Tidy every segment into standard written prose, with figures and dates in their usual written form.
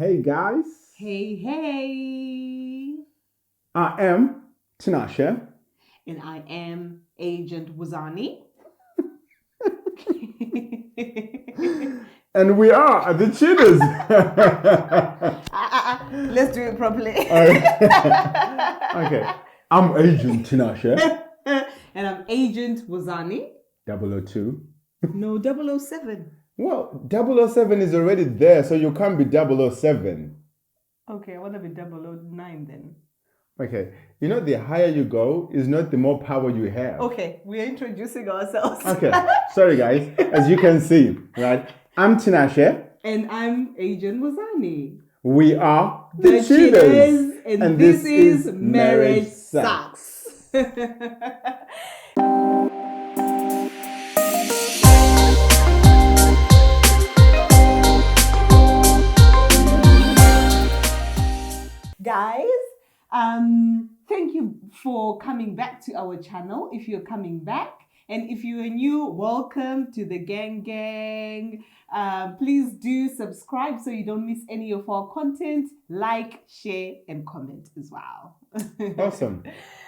Hey guys, Hey. I am Tinashe. And I am Agent Wazani. And we are the cheaters. Let's do it properly. Okay, I'm Agent Tinashe. And I'm Agent Wazani. 002. No, 007. Well, 007 is already there, so you can't be 007. Okay, I want to be 009 then. Okay, you know, the higher you go is not the more power you have. Okay, we are introducing ourselves. Okay, sorry guys. As you can see, right, I'm Tinashe. And I'm Agent Wazani. We are the cheaters. And this is Marriage Sucks. Guys, thank you for coming back to our channel. If you're coming back, and if you are new, welcome to the gang. Please do subscribe so you don't miss any of our content. Like, share, and comment as well.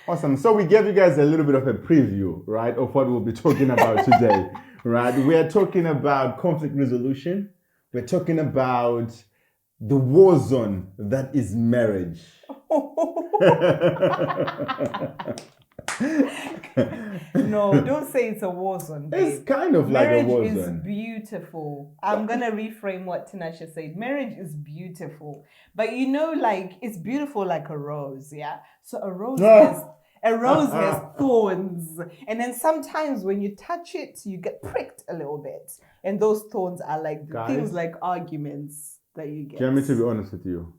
Awesome. So we gave you guys a little bit of a preview, right, of what we'll be talking about today, right? We are talking about conflict resolution. We're talking about the war zone that is marriage. No, don't say it's a war zone, babe. It's kind of like a war Marriage zone. is beautiful. I'm going to reframe what Tinashe said. Marriage is beautiful. But you know, like, it's beautiful like a rose, yeah? So a rose has thorns. And then sometimes when you touch it, you get pricked a little bit. And those thorns are like things like arguments that you get. Do you want me to be honest with you?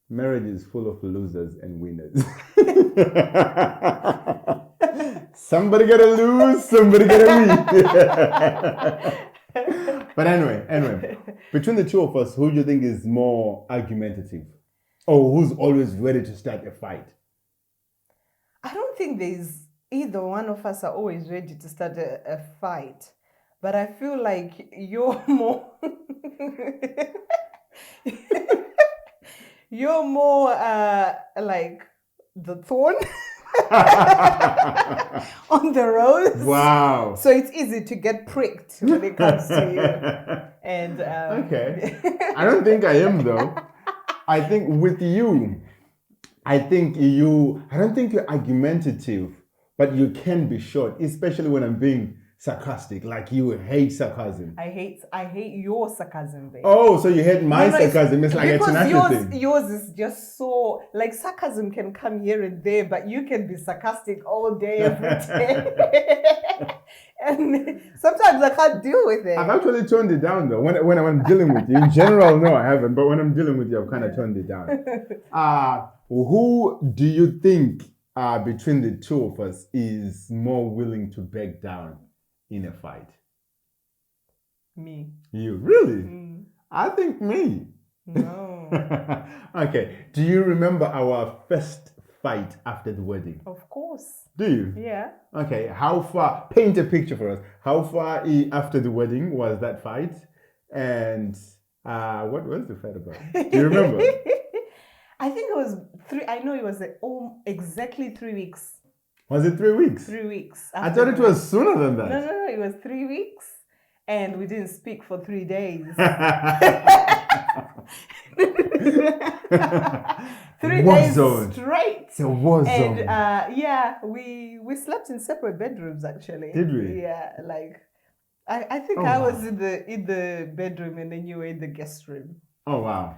Marriage is full of losers and winners. Somebody gotta lose, somebody gotta win. But anyway, between the two of us, who do you think is more argumentative? Or who's always ready to start a fight? I don't think there's either one of us are always ready to start a fight. But I feel like you're more... You're more like the thorn on the rose. Wow. So it's easy to get pricked when it comes to you. And okay. I don't think I am though. I think with you, I don't think you're argumentative, but you can be short, especially when I'm being sarcastic. Like you hate sarcasm. I hate your sarcasm, babe. Oh, so you hate my sarcasm? It's like a Tinashe thing. Yours is just so like sarcasm can come here and there, but you can be sarcastic all day, every day. And sometimes I can't deal with it. I've actually toned it down though. When I'm dealing with you, in general, no, I haven't. But when I'm dealing with you, I've kind of toned it down. Who do you think between the two of us is more willing to back down in a fight? Me. You? Really? Mm. I think me. No. Okay. Do you remember our first fight after the wedding? Of course. Do you? Yeah. Okay. How far? Paint a picture for us. How far after the wedding was that fight? And what was the fight about? Do you remember? I think it was 3. I know it was exactly 3 weeks. Was it 3 weeks? 3 weeks. I thought it was sooner than that. No. It was 3 weeks. And we didn't speak for 3 days. 3 days straight. It's a war zone. And yeah, we slept in separate bedrooms actually. Did we? Yeah, like I think I was in the bedroom and then you were in the guest room. Oh wow.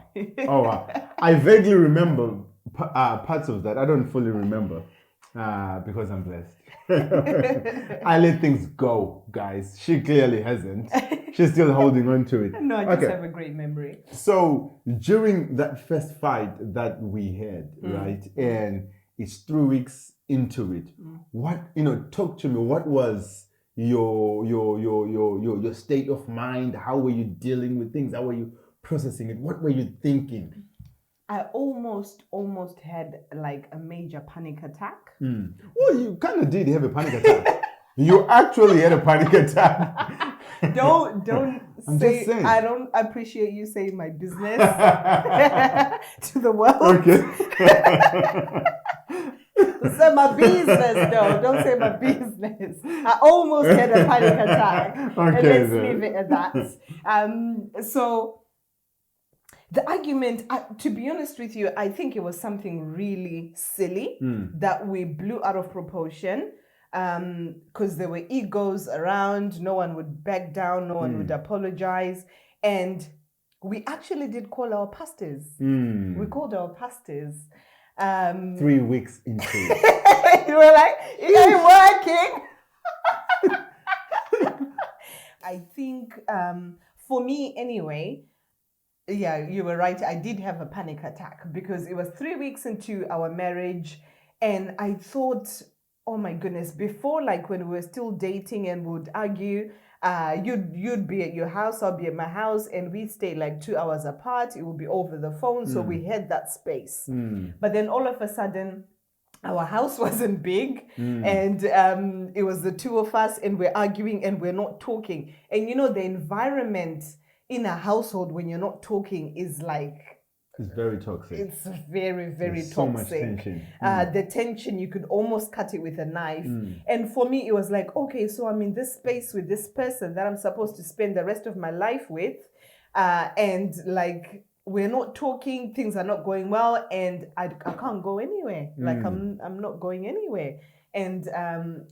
I vaguely remember parts of that. I don't fully remember because I'm blessed. I let things go, guys. She clearly hasn't. She's still holding on to it. No, I just have a great memory. So during that first fight that we had, right, and it's 3 weeks into it, what talk to me. What was your state of mind? How were you dealing with things? How were you processing it? What were you thinking? I almost had like a major panic attack. Well, you kind of did have a panic attack. You actually had a panic attack. Don't I'm just saying. I don't appreciate you saying my business to the world. Okay. Say my business, though. Don't say my business. I almost had a panic attack. Okay, And let's then. leave it at that. So the argument, to be honest with you, I think it was something really silly that we blew out of proportion. Because there were egos around, no one would back down, no one would apologize. And we actually did call our pastors. We called our pastors. 3 weeks into it. You were like, it ain't working. I think for me anyway, yeah, you were right. I did have a panic attack because it was 3 weeks into our marriage. And I thought, oh my goodness, before, like when we were still dating and would argue, you'd be at your house, I'll be at my house, and we stayed like 2 hours apart. It would be over the phone, so we had that space. But then all of a sudden, our house wasn't big, and it was the two of us, and we're arguing and we're not talking. And you know, the environment in a household when you're not talking is like, it's very toxic. it's very, very There's toxic. so much tension. The tension, you could almost cut it with a knife. And for me, it was like, okay, so I'm in this space with this person that I'm supposed to spend the rest of my life with. And like, we're not talking, things are not going well, and I can't go anywhere. Like, I'm not going anywhere. And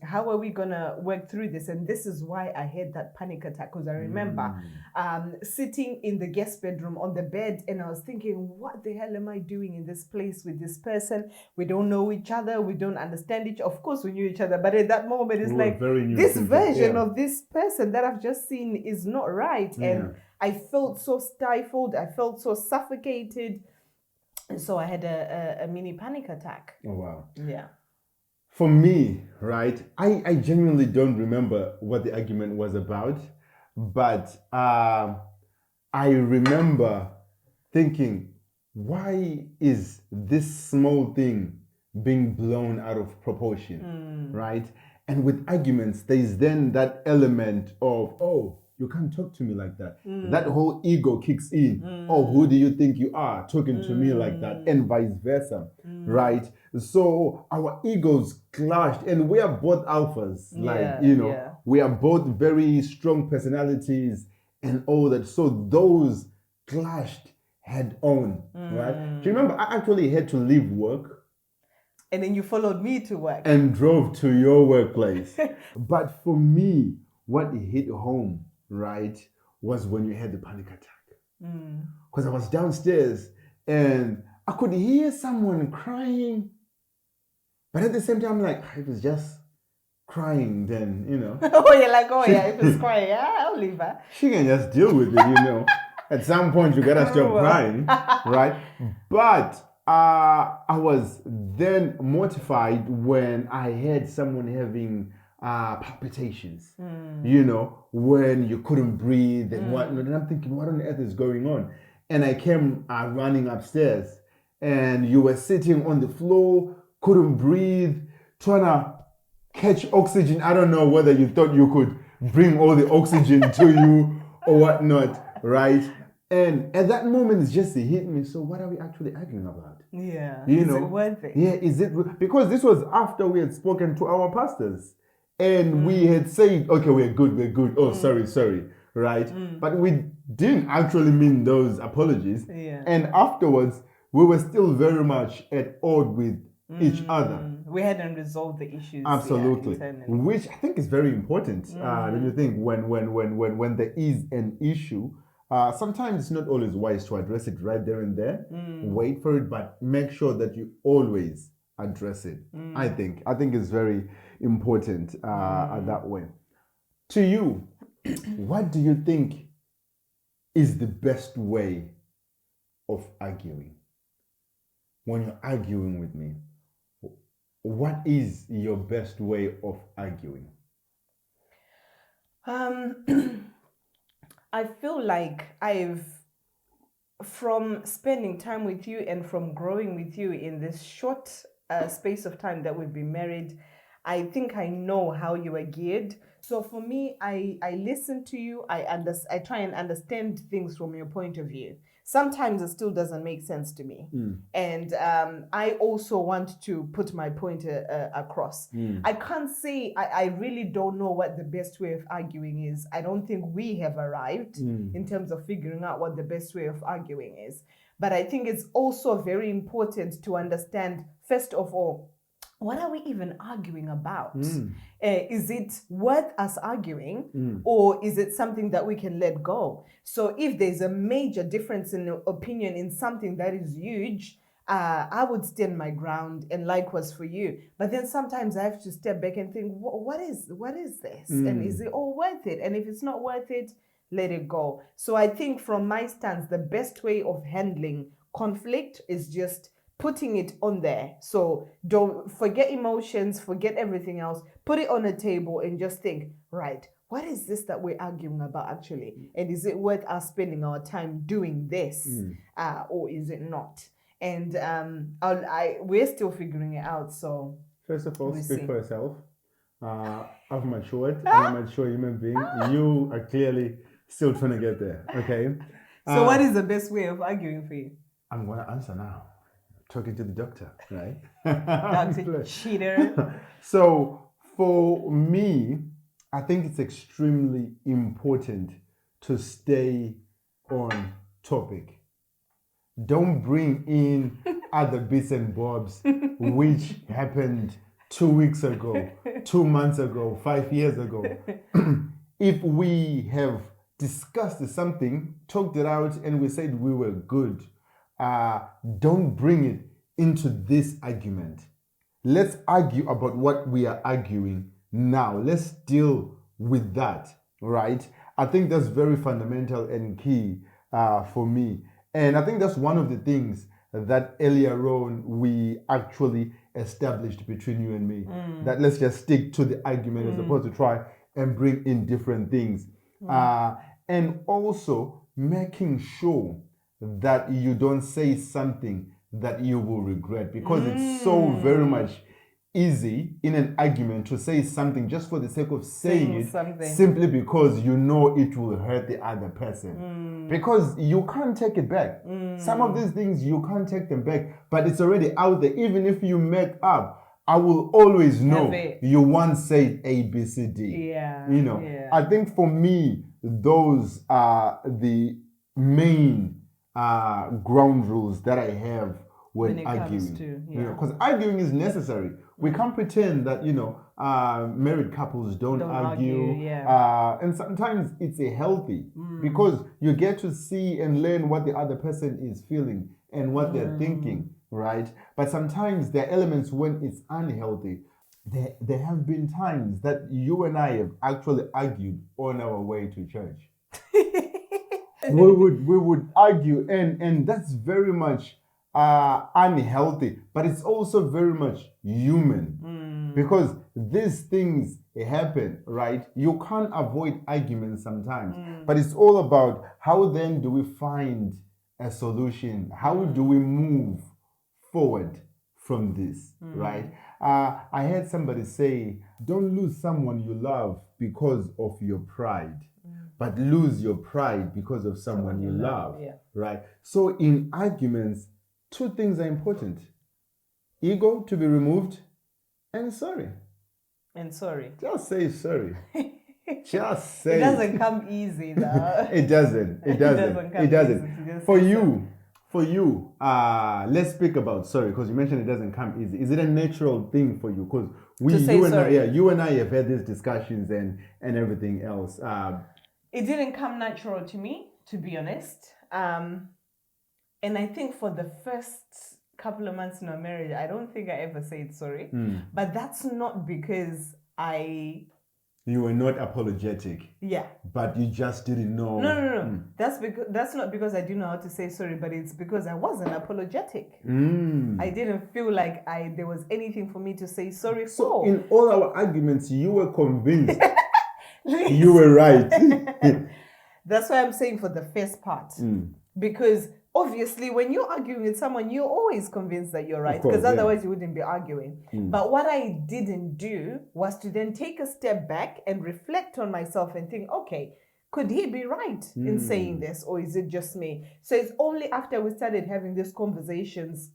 how are we gonna work through this? And this is why I had that panic attack, because I remember sitting in the guest bedroom on the bed, and I was thinking, what the hell am I doing in this place with this person? We don't know each other, we don't understand each. Of course we knew each other, but at that moment it's like, this version of this person that I've just seen is not right. And I felt so stifled, I felt so suffocated, and so I had a mini panic attack. Oh wow. Yeah. For me, right, I genuinely don't remember what the argument was about, but I remember thinking, why is this small thing being blown out of proportion, right? And with arguments, there's then that element of, oh, you can't talk to me like that. That whole ego kicks in. Oh, who do you think you are talking to me like that? And vice versa, right? So our egos clashed, and we are both alphas. We are both very strong personalities and all that. So those clashed head on, right? Do you remember I actually had to leave work? And then you followed me to work. And drove to your workplace. But for me, what hit home, right, was when you had the panic attack. Because I was downstairs and I could hear someone crying, but at the same time, like, if it's just crying, then, you know. Oh, you're like, oh yeah, if it's crying, yeah, I'll leave her. She can just deal with it, you know. At some point, you gotta stop crying, right? But I was then mortified when I had someone having palpitations, you know, when you couldn't breathe and whatnot. And I'm thinking, what on earth is going on? And I came running upstairs, and you were sitting on the floor, couldn't breathe, trying to catch oxygen. I don't know whether you thought you could bring all the oxygen to you or whatnot, right? And at that moment, it just hit me. So what are we actually arguing about? Yeah. Is it worth it? Yeah, is it? Because this was after we had spoken to our pastors. And we had said, okay, we're good. Oh, sorry, right? But we didn't actually mean those apologies. Yeah. And afterwards, we were still very much at odds with each other. We hadn't resolved the issues. Absolutely. Internally. Which I think is very important. Don't you think? When there is an issue, sometimes it's not always wise to address it right there and there. Wait for it, but make sure that you always address it. I think it's very important that way. To you, what do you think is the best way of arguing? When you're arguing with me, what is your best way of arguing? I feel like from spending time with you and from growing with you in this short space of time that we've been married, I think I know how you are geared. So for me, I listen to you. I try and understand things from your point of view. Sometimes it still doesn't make sense to me, and I also want to put my point across. I can't say I really don't know what the best way of arguing is. I don't think we have arrived in terms of figuring out what the best way of arguing is. But I think it's also very important to understand, first of all, what are we even arguing about? Is it worth us arguing, or is it something that we can let go? So if there's a major difference in opinion in something that is huge, I would stand my ground, and likewise for you. But then sometimes I have to step back and think, what is this? And is it all worth it? And if it's not worth it, let it go. So I think from my stance, the best way of handling conflict is just putting it on there. So don't forget emotions, forget everything else, put it on a table and just think, right, what is this that we're arguing about actually? And is it worth us spending our time doing this, or is it not? And we're still figuring it out. So first of all, speak for yourself. I've matured. I'm a mature human being. You are clearly still trying to get there. Okay. So what is the best way of arguing for you? I'm going to answer now. Talking to the doctor, right? Doctor cheater. So for me, I think it's extremely important to stay on topic. Don't bring in other bits and bobs which happened 2 weeks ago, 2 months ago, 5 years ago. If we have discussed something, talked it out, and we said we were good, don't bring it into this argument. Let's argue about what we are arguing now. Let's deal with that, right? I think that's very fundamental and key for me. And I think that's one of the things that earlier on we actually established between you and me. That let's just stick to the argument as opposed to try and bring in different things. And also making sure that you don't say something that you will regret, because it's so very much easy in an argument to say something just for the sake of saying it, simply because you know it will hurt the other person, because you can't take it back. Some of these things you can't take them back, but it's already out there. Even if you make up, I will always know you once said A, B, C, D. I think for me, those are the main ground rules that I have when arguing. Because arguing is necessary. We can't pretend that married couples don't argue. And sometimes it's a healthy, because you get to see and learn what the other person is feeling and what they're thinking, right? But sometimes there are elements when it's unhealthy. There have been times that you and I have actually argued on our way to church. we would argue, and that's very much unhealthy, but it's also very much human, because these things happen, right? You can't avoid arguments sometimes, but it's all about how then do we find a solution? How do we move forward from this, right? I heard somebody say, don't lose someone you love because of your pride, but lose your pride because of someone you love, right? So in arguments, 2 things are important: ego to be removed, and sorry. And sorry. Just say sorry. Just say it. Doesn't come easy, though. It doesn't. It doesn't. For you, let's speak about sorry, because you mentioned it doesn't come easy. Is it a natural thing for you? Because you and I have had these discussions and everything else. It didn't come natural to me, to be honest. And I think for the first couple of months in our marriage, I don't think I ever said sorry. But that's not because you were not apologetic. Yeah. But you just didn't know. No. That's not because I didn't know how to say sorry, but it's because I wasn't apologetic. I didn't feel like there was anything for me to say sorry for. So in all our arguments, you were convinced you were right. That's why I'm saying for the first part. Because obviously, when you're arguing with someone, you're always convinced that you're right, course, because yeah. otherwise you wouldn't be arguing. But what I didn't do was to then take a step back and reflect on myself and think, okay, could he be right in saying this, or is it just me? So it's only after we started having these conversations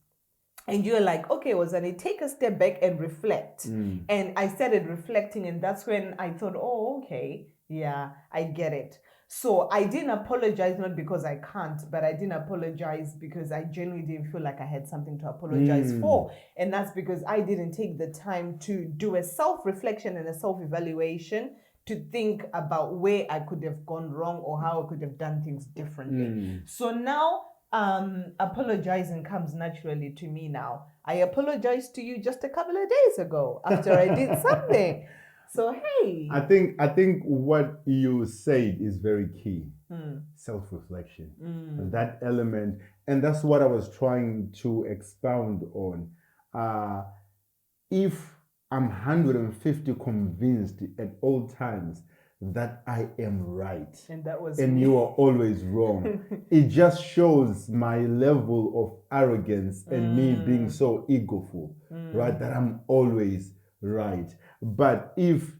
and you're like, okay, Wazani, take a step back and reflect. And I started reflecting, and that's when I thought, oh, okay, yeah, I get it. So I didn't apologize, not because I can't, but I didn't apologize because I genuinely didn't feel like I had something to apologize for. And that's because I didn't take the time to do a self-reflection and a self-evaluation to think about where I could have gone wrong or how I could have done things differently. So now apologizing comes naturally to me now. I apologized to you just a couple of days ago after I did something. So hey, I think what you said is very key. Self-reflection, that element, and that's what I was trying to expound on. If I'm 150 convinced at all times that I am right, and that was and me. you are always wrong, it just shows my level of arrogance and me being so egoful, right? That I'm always right. But if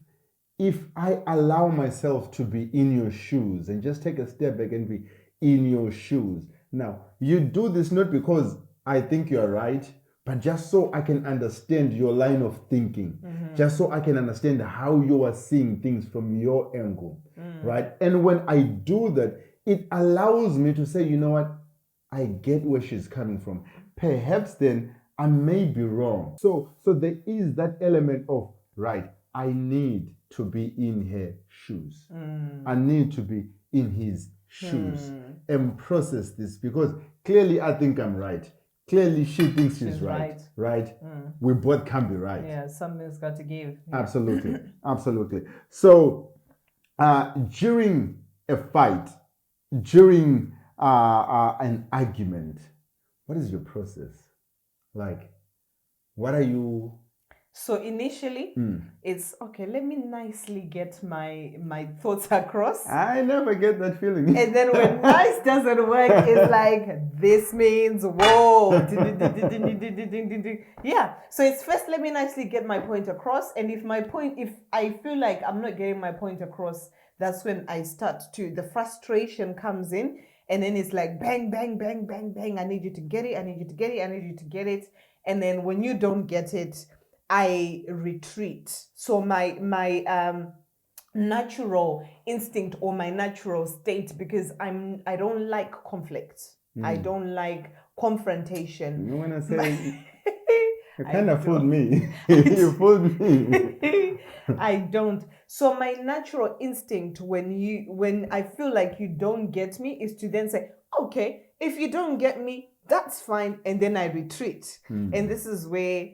I allow myself to be in your shoes and just take a step back and be in your shoes. Now, you do this not because I think you're right, but just so I can understand your line of thinking, just so I can understand how you are seeing things from your angle, right? And when I do that, it allows me to say, you know what, I get where she's coming from. Perhaps then I may be wrong. So there is that element of, right, I need to be in her shoes. I need to be in his shoes and process this, because clearly I think I'm right. Clearly she thinks she's right. We both can be right. Yeah, something's got to give. Yeah. Absolutely. Absolutely. So during a fight, during an argument, what is your process? Like, what are you? So initially, it's okay. Let me nicely get my thoughts across. I never get that feeling. And then when nice doesn't work, it's like, this means whoa. Yeah. So it's first, let me nicely get my point across. And if I feel like I'm not getting my point across, that's when I start the frustration comes in. And then it's like, bang, bang, bang, bang, bang. I need you to get it. I need you to get it. I need you to get it. And then when you don't get it, I retreat. So my natural instinct or my natural state, because I don't like conflict. I don't like confrontation. You want to say you kind of fooled me. You fooled me. I don't. So my natural instinct when I feel like you don't get me is to then say, okay, if you don't get me, that's fine, and then I retreat. And this is where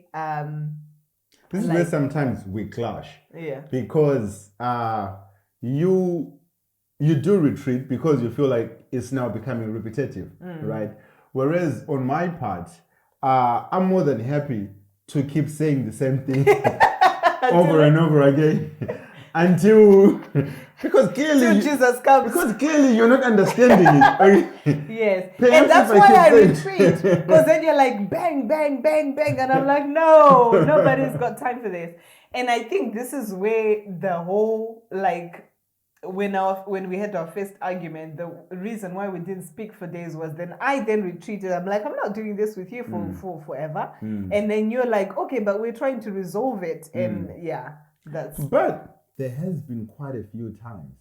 this is where sometimes we clash. Yeah. Because you do retreat because you feel like it's now becoming repetitive, right? Whereas on my part, I'm more than happy to keep saying the same thing over and over again until because clearly Jesus comes. Because clearly you're not understanding it. Yes. And that's why I retreat. Because then you're like bang, bang, bang, bang. And I'm like, no, nobody's got time for this. And I think this is where the whole, like, when we had our first argument, the reason why we didn't speak for days was then I then retreated. I'm like, I'm not doing this with you for forever. And then you're like, okay, but we're trying to resolve it. And yeah, that's... But there has been quite a few times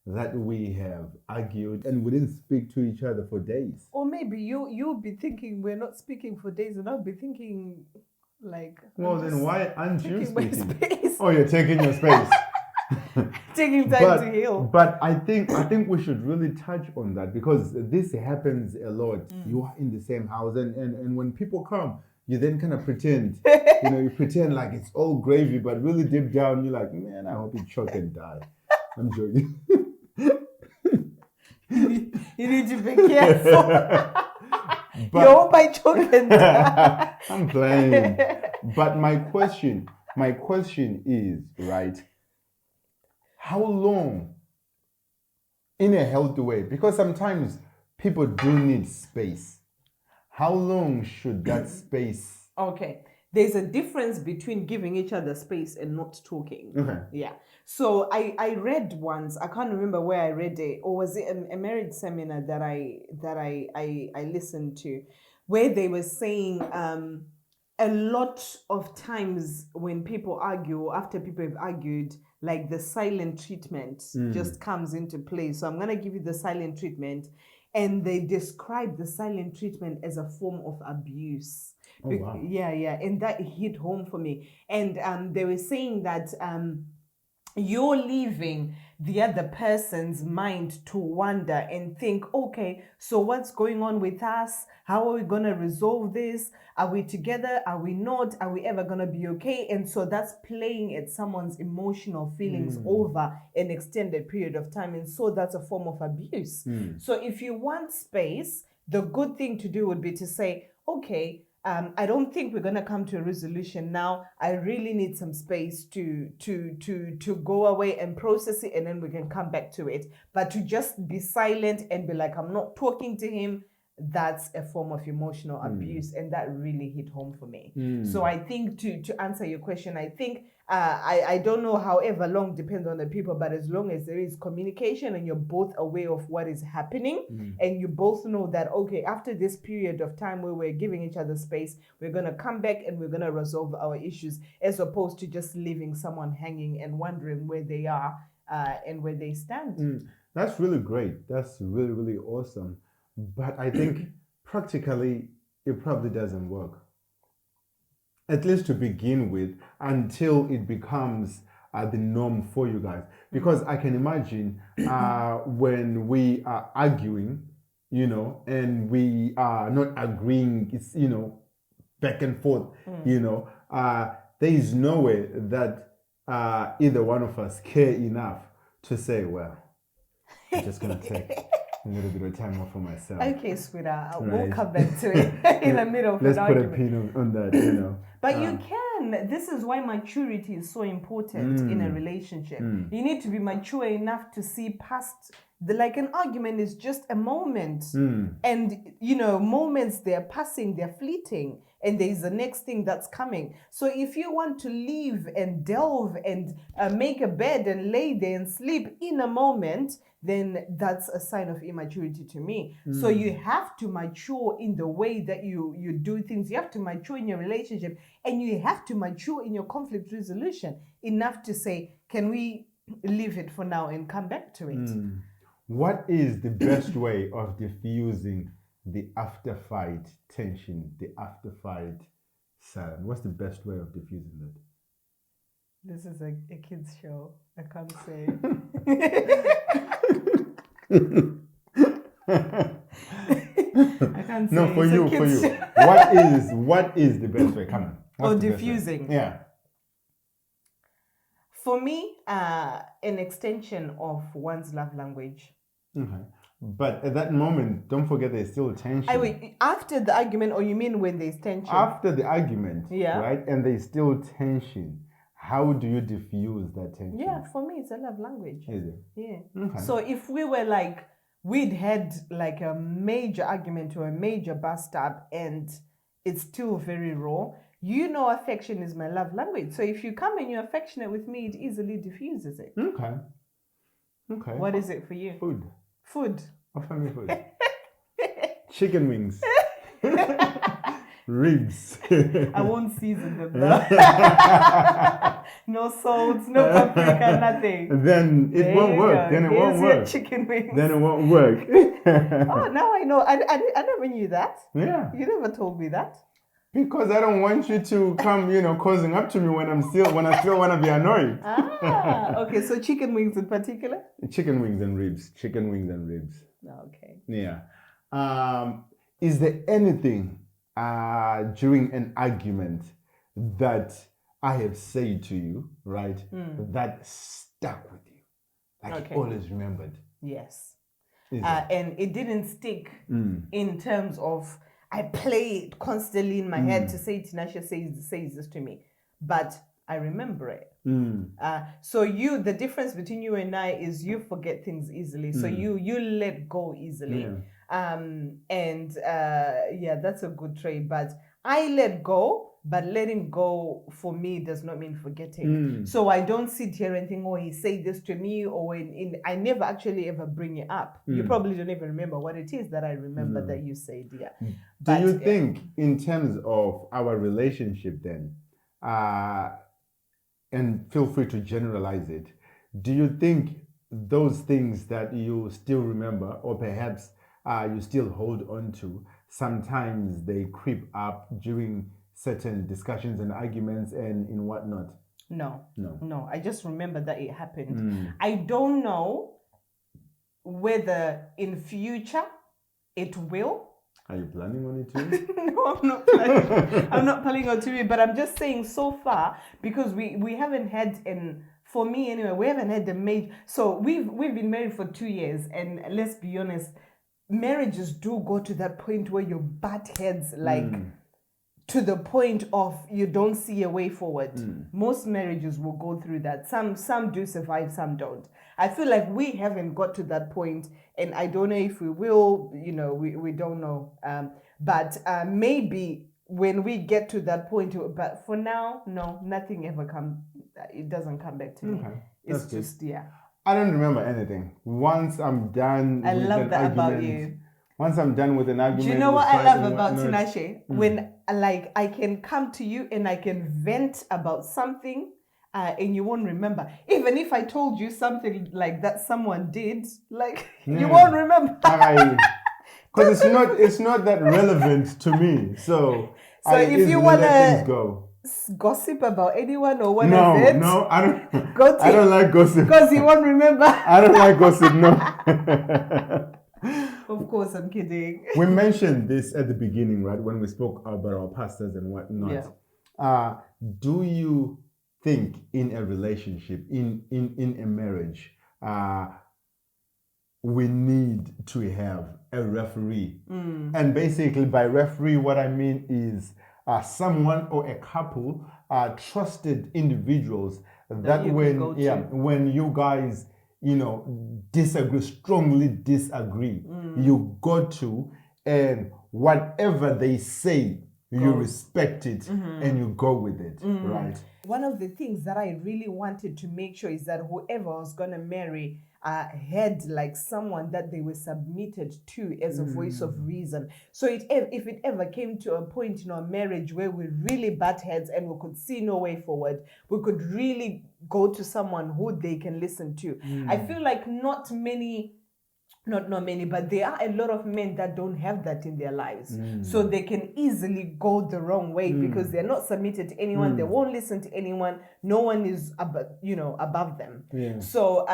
that we have argued and we didn't speak to each other for days. Or maybe you'll be thinking we're not speaking for days, and I'll be thinking like, well, then why aren't you speaking? Space. Oh, you're taking your space. Taking time to heal. But I think we should really touch on that, because this happens a lot. You are in the same house, and when people come, you then kind of pretend, you pretend like it's all gravy, but really deep down, you're like, man, I hope you choke and die. I'm joking. You need to be careful. You hope I choke and die. I'm playing. But my question is, right, how long in a healthy way? Because sometimes people do need space. How long should that space? Okay. There's a difference between giving each other space and not talking. Okay. Yeah. So I read once, I can't remember where I read it, or was it a marriage seminar that I listened to, where they were saying a lot of times when people argue, after people have argued, like the silent treatment just comes into play. So I'm gonna give you the silent treatment. And they describe the silent treatment as a form of abuse. Oh, wow. Yeah, and that hit home for me. And they were saying that you're leaving the other person's mind to wonder and think, okay, so what's going on with us? How are we going to resolve this? Are we together? Are we not? Are we ever going to be okay? And so that's playing at someone's emotional feelings over an extended period of time. And so that's a form of abuse. So if you want space, the good thing to do would be to say, okay, I don't think we're gonna come to a resolution now. I really need some space to go away and process it, and then we can come back to it. But to just be silent and be like, I'm not talking to him, that's a form of emotional abuse, and that really hit home for me. So I think to answer your question, I think I don't know however long, depends on the people, but as long as there is communication and you're both aware of what is happening and you both know that, okay, after this period of time where we're giving each other space, we're going to come back and we're going to resolve our issues, as opposed to just leaving someone hanging and wondering where they are and where they stand. That's really great. That's really, really awesome. But I think practically it probably doesn't work. At least to begin with, until it becomes the norm for you guys. Because I can imagine when we are arguing, and we are not agreeing, it's, back and forth, there is no way that either one of us care enough to say, well, I'm just going to take a little bit of time off for myself. Okay, sweetheart, we'll come back to it in the middle of Let's an put argument. a pin on that, But you can. This is why maturity is so important in a relationship. You need to be mature enough to see past like an argument is just a moment. And, moments, they're passing, they're fleeting. And there's the next thing that's coming. So if you want to leave and delve and make a bed and lay there and sleep in a moment, then that's a sign of immaturity to me. So you have to mature in the way that you do things. You have to mature in your relationship, and you have to mature in your conflict resolution enough to say, can we leave it for now and come back to it? What is the best way of diffusing the after fight tension, the after fight silence? What's the best way of diffusing that? This is a kid's show. I can't say. I can't say. No, for It's a you. kid's show. What is the best way? Come on. What's the best way? Diffusing. Yeah. For me, an extension of one's love language. Okay. But at that moment, don't forget there's still tension. Wait, after the argument, or you mean when there's tension? After the argument, yeah, right? And there's still tension. How do you diffuse that tension? Yeah, for me, it's a love language. Is it? Yeah. Okay. So if we were like, we'd had like a major argument or a major bust up and it's still very raw, affection is my love language. So if you come and you're affectionate with me, it easily diffuses it. Okay. What is it for you? Food. Offer me food. Chicken wings. Ribs. I won't season them though. No salt, no paprika, nothing. Then it won't work. Then it won't work. Chicken wings. Then it won't work. Oh, now I know. I never knew that. Yeah. You never told me that. Because I don't want you to come, causing up to me when I still want to be annoyed. Okay. So chicken wings in particular? Chicken wings and ribs. Chicken wings and ribs. Okay. Yeah. Is there anything during an argument that I have said to you, right, that stuck with you? Like you always remembered? Yes. And it didn't stick in terms of, I play it constantly in my head to say, Tinashe says this to me, but I remember it. So the difference between you and I is you forget things easily. So you let go easily. Yeah, that's a good trait. But I let go, but letting go for me does not mean forgetting. So I don't sit here and think, oh, he said this to me, or I never actually ever bring it up. You probably don't even remember what it is that I remember that you said. Yeah. Do you think, in terms of our relationship then, and feel free to generalize it, do you think those things that you still remember, or perhaps you still hold on to, sometimes they creep up during certain discussions and arguments and in whatnot? No. I just remember that it happened. I don't know whether in future it will. Are you planning on it too? No, I'm not planning. I'm not planning on it, but I'm just saying so far, because we haven't had for me anyway, we haven't had the major. So we've been married for 2 years, and let's be honest, marriages do go to that point where you butt heads, like to the point of you don't see a way forward. Most marriages will go through that. Some do survive, some don't. I feel like we haven't got to that point, and I don't know if we will. We don't know. But maybe when we get to that point, but for now, no, nothing ever comes. It doesn't come back to me. Okay. It's just, yeah. I don't remember anything. Once I'm done I with love an that argument, about you. Once I'm done with an argument, Do you know what I love about whatnot, Tinashe? When I can come to you and I can vent about something, and you won't remember. Even if I told you something like that someone did, you won't remember. Because it's not that relevant to me. So if you want let things go. Gossip about anyone or one event, no, I don't. I don't like gossip because you won't remember. I don't like gossip. No. Of course, I'm kidding. We mentioned this at the beginning, right? When we spoke about our pastors and whatnot. Yeah. Do you think in a relationship, in a marriage, we need to have a referee? And basically, by referee, what I mean is someone or a couple, trusted individuals that when you guys strongly disagree, you go to, and whatever they say, you respect it and you go with it, right? One of the things that I really wanted to make sure is that whoever I was going to marry had like someone that they were submitted to as a voice of reason. So if it ever came to a point in our marriage where we really butt heads and we could see no way forward, we could really go to someone who they can listen to. I feel like not many, but there are a lot of men that don't have that in their lives. So they can easily go the wrong way because they're not submitted to anyone. They won't listen to anyone. No one is above them. Yeah. So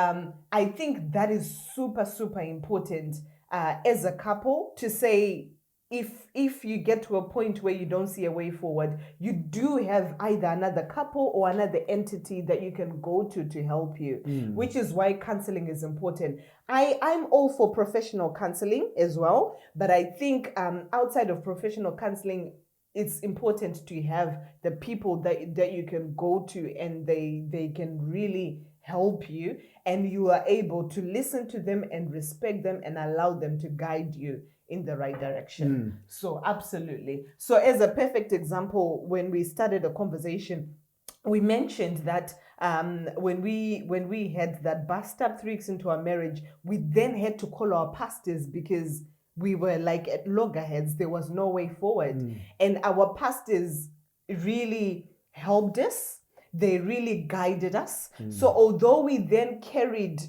I think that is super, super important as a couple to say, if you get to a point where you don't see a way forward, you do have either another couple or another entity that you can go to help you, which is why counseling is important. I'm all for professional counseling as well, but I think outside of professional counseling, it's important to have the people that you can go to and they can really help you, and you are able to listen to them and respect them and allow them to guide you in the right direction. So absolutely. So as a perfect example, when we started the conversation, we mentioned that when we had that bust up 3 weeks into our marriage, we then had to call our pastors because we were like at loggerheads. There was no way forward. And our pastors really helped us. They really guided us. So although we then carried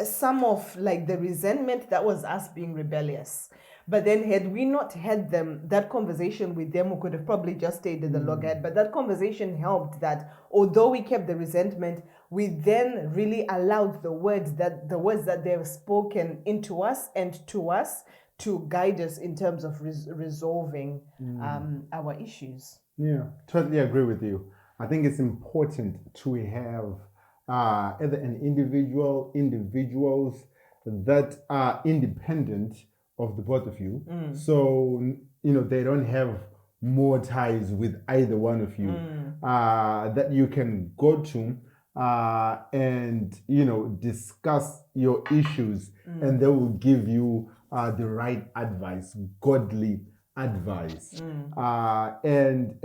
some of like the resentment that was us being rebellious, but then had we not had that conversation with them, we could have probably just stayed in the loggerhead. But that conversation helped that although we kept the resentment, we then really allowed the words that they have spoken into us and to us to guide us in terms of resolving our issues. Yeah, totally agree with you. I think it's important to have either an individuals that are independent of the both of you, so they don't have more ties with either one of you, that you can go to and discuss your issues, and they will give you the right advice, godly advice. And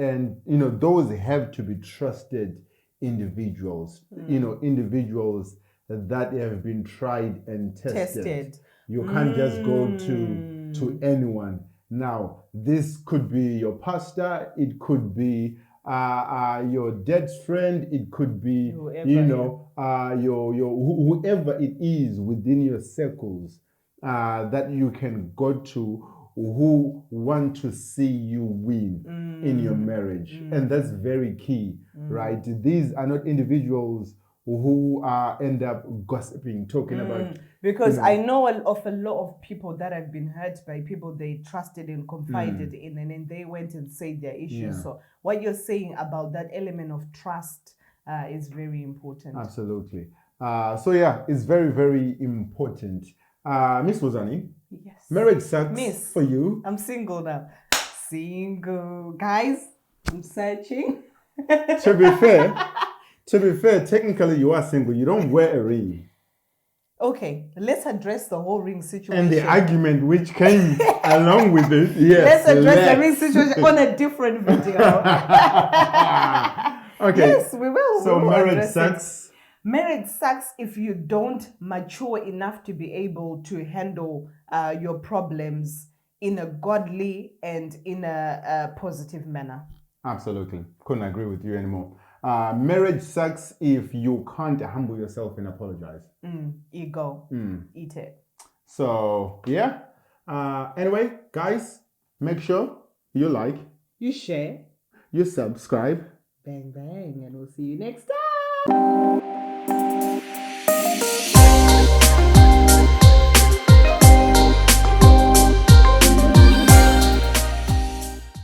those have to be trusted individuals, individuals that have been tried and tested. You can't just go to anyone. Now, this could be your pastor, it could be your dad's friend, it could be whoever it is within your circles that you can go to, who want to see you win in your marriage. And that's very key, right? These are not individuals who end up gossiping, talking about. Because I know of a lot of people that have been hurt by people they trusted and confided in, and then they went and said their issues. So what you're saying about that element of trust is very important. Absolutely. So yeah, it's very, very important. Miss Wozani, yes, marriage sucks Miss, for you. I'm single now. Single. Guys, I'm searching. To be fair, technically you are single. You don't wear a ring. Okay, let's address the whole ring situation. And the argument which came along with it. Yes. Let's address the ring situation on a different video. Okay. Yes, we will. So we will marriage sucks. Marriage sucks if you don't mature enough to be able to handle your problems in a godly and in a positive manner. Absolutely. Couldn't agree with you anymore. Marriage sucks if you can't humble yourself and apologize. Ego. Eat it. So, yeah. Anyway, guys, make sure you like, you share, you subscribe. Bang, bang. And we'll see you next time.